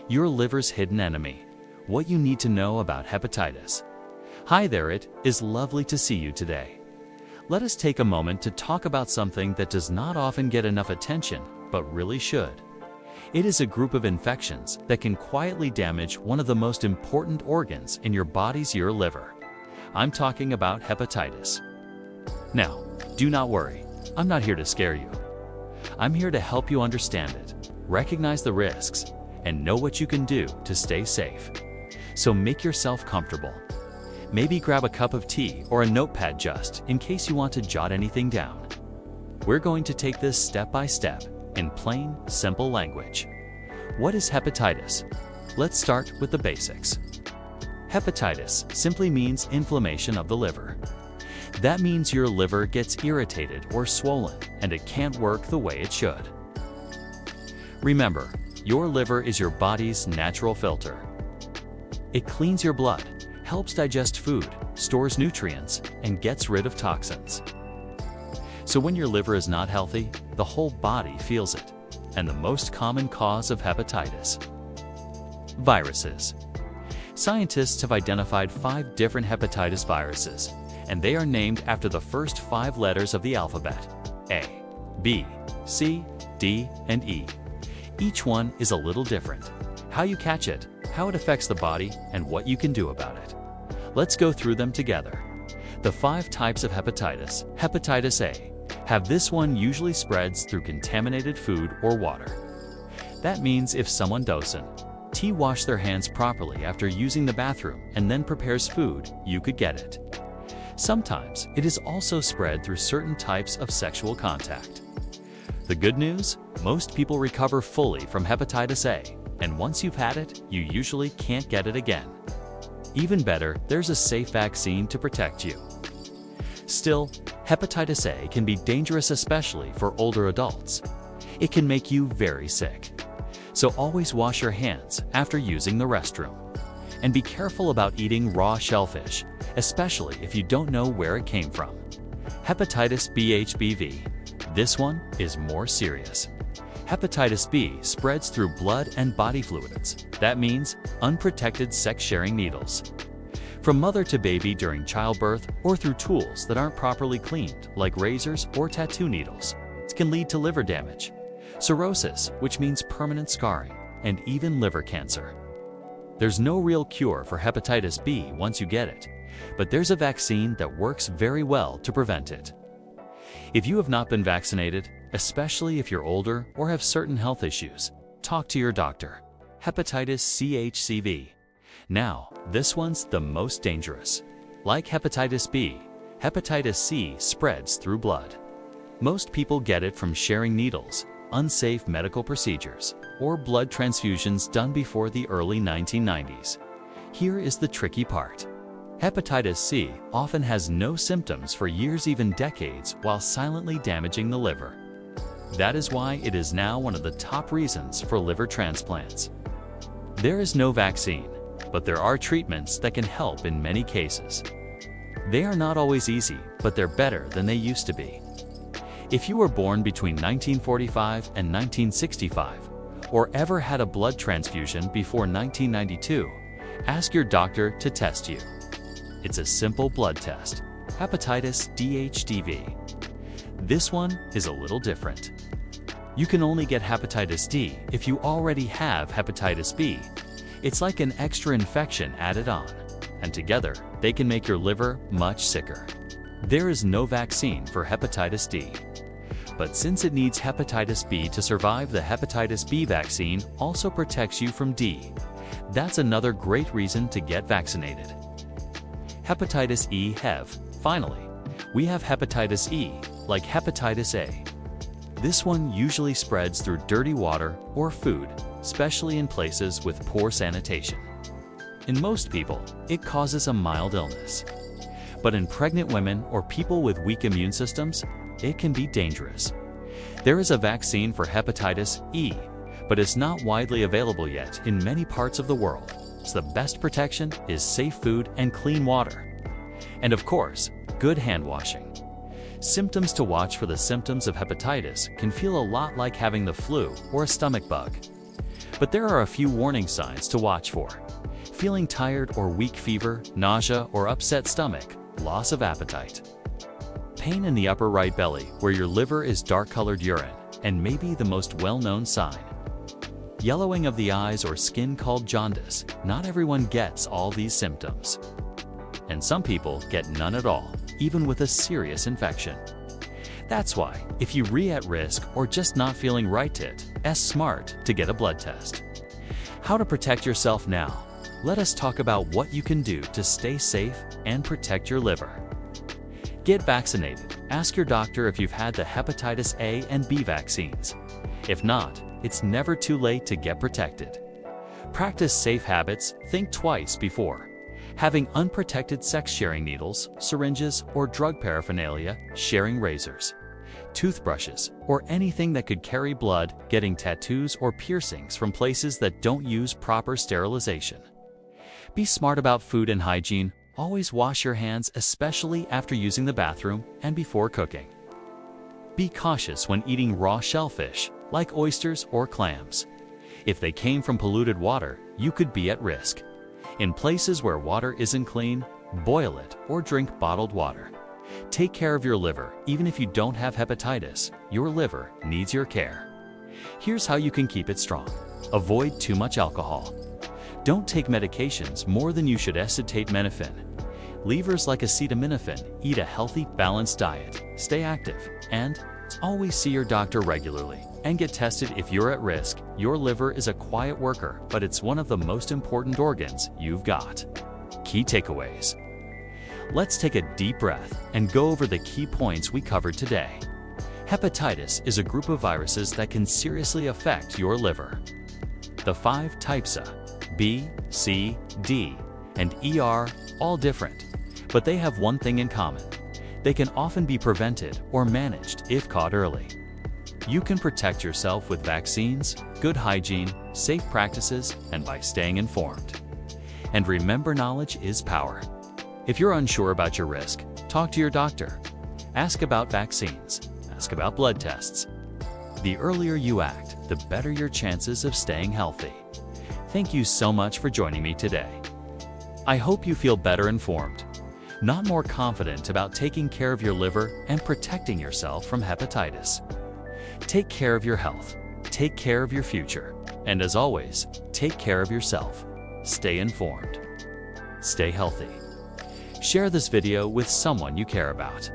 your liver's hidden enemy. What you need to know about hepatitis. Hi there, it is lovely to see you today. Let us take a moment to talk about something that does not often get enough attention, but really should. It is a group of infections that can quietly damage one of the most important organs in your body's your liver. I'm talking about hepatitis. Now, do not worry, I'm not here to scare you. I'm here to help you understand it, recognize the risks, and know what you can do to stay safe. So make yourself comfortable. Maybe grab a cup of tea or a notepad just in case you want to jot anything down. We're going to take this step by step in plain, simple language. What is hepatitis? Let's start with the basics. Hepatitis simply means inflammation of the liver. That means your liver gets irritated or swollen and it can't work the way it should. Remember, your liver is your body's natural filter. It cleans your blood, helps digest food, stores nutrients, and gets rid of toxins. So when your liver is not healthy, the whole body feels it. And the most common cause of hepatitis. Viruses. Scientists have identified 5 different hepatitis viruses, and they are named after the first 5 letters of the alphabet: A, B, C, D, and E. Each one is a little different. How you catch it, how it affects the body, and what you can do about it. Let's go through them together. The 5 types of hepatitis. Hepatitis A. This one usually spreads through contaminated food or water. That means if someone doesn't wash their hands properly after using the bathroom and then prepares food, you could get it. Sometimes it is also spread through certain types of sexual contact. The good news? Most people recover fully from hepatitis A, and once you've had it, you usually can't get it again. Even better, there's a safe vaccine to protect you. Still, hepatitis A can be dangerous, especially for older adults. It can make you very sick. So always wash your hands after using the restroom. And be careful about eating raw shellfish, especially if you don't know where it came from. Hepatitis B HBV. This one is more serious. Hepatitis B spreads through blood and body fluids. That means unprotected sex-sharing needles. From mother to baby during childbirth or through tools that aren't properly cleaned, like razors or tattoo needles. It can lead to liver damage, cirrhosis, which means permanent scarring, and even liver cancer. There's no real cure for hepatitis B once you get it, but there's a vaccine that works very well to prevent it. If you have not been vaccinated, especially if you're older or have certain health issues, talk to your doctor. Hepatitis CHCV. Now, this one's the most dangerous. Like hepatitis B, hepatitis C spreads through blood. Most people get it from sharing needles, unsafe medical procedures, or blood transfusions done before the early 1990s. Here is the tricky part. Hepatitis C often has no symptoms for years, even decades, while silently damaging the liver. That is why it is now one of the top reasons for liver transplants. There is no vaccine, but there are treatments that can help in many cases. They are not always easy, but they're better than they used to be. If you were born between 1945 and 1965, or ever had a blood transfusion before 1992, ask your doctor to test you. It's a simple blood test, hepatitis DHDV. This one is a little different. You can only get hepatitis D if you already have hepatitis B. It's like an extra infection added on, and together they can make your liver much sicker. There is no vaccine for hepatitis D. But since it needs hepatitis B to survive, the hepatitis B vaccine also protects you from D. That's another great reason to get vaccinated. Hepatitis E (HEV). Finally, we have hepatitis E, like hepatitis A. This one usually spreads through dirty water or food, especially in places with poor sanitation. In most people, it causes a mild illness. But in pregnant women or people with weak immune systems, it can be dangerous. There is a vaccine for hepatitis E, but it's not widely available yet in many parts of the world. So the best protection is safe food and clean water. And of course, good hand washing. Symptoms to watch for: the symptoms of hepatitis can feel a lot like having the flu or a stomach bug. But there are a few warning signs to watch for. Feeling tired or weak fever, nausea or upset stomach, loss of appetite. Pain in the upper right belly where your liver is dark-colored urine, and may be the most well-known sign. Yellowing of the eyes or skin called jaundice. Not everyone gets all these symptoms. And some people get none at all, even with a serious infection. That's why, if you're at risk or just not feeling right, it's smart to get a blood test. How to protect yourself now? Let us talk about what you can do to stay safe and protect your liver. Get vaccinated. Ask your doctor if you've had the hepatitis A and B vaccines. If not, it's never too late to get protected. Practice safe habits. Think twice before having unprotected sex-sharing needles, syringes, or drug paraphernalia, sharing razors, toothbrushes, or anything that could carry blood, getting tattoos or piercings from places that don't use proper sterilization. Be smart about food and hygiene. Always wash your hands, especially after using the bathroom and before cooking. Be cautious when eating raw shellfish, like oysters or clams. If they came from polluted water, you could be at risk. In places where water isn't clean, boil it or drink bottled water. Take care of your liver. Even if you don't have hepatitis, your liver needs your care. Here's how you can keep it strong. Avoid too much alcohol. Don't take medications more than you should. Acetaminophen. Levers like acetaminophen. Eat a healthy, balanced diet. Stay active. And always see your doctor regularly and get tested if you're at risk. Your liver is a quiet worker, but it's one of the most important organs you've got. Key takeaways. Let's take a deep breath and go over the key points we covered today. Hepatitis is a group of viruses that can seriously affect your liver. The 5 types A, B, C, D, and E are all different, but they have one thing in common. They can often be prevented or managed if caught early. You can protect yourself with vaccines, good hygiene, safe practices, and by staying informed. And remember, knowledge is power. If you're unsure about your risk, talk to your doctor. Ask about vaccines. Ask about blood tests. The earlier you act, the better your chances of staying healthy. Thank you so much for joining me today. I hope you feel better informed, not more confident about taking care of your liver and protecting yourself from hepatitis. Take care of your health. Take care of your future. And as always, take care of yourself. Stay informed. Stay healthy. Share this video with someone you care about.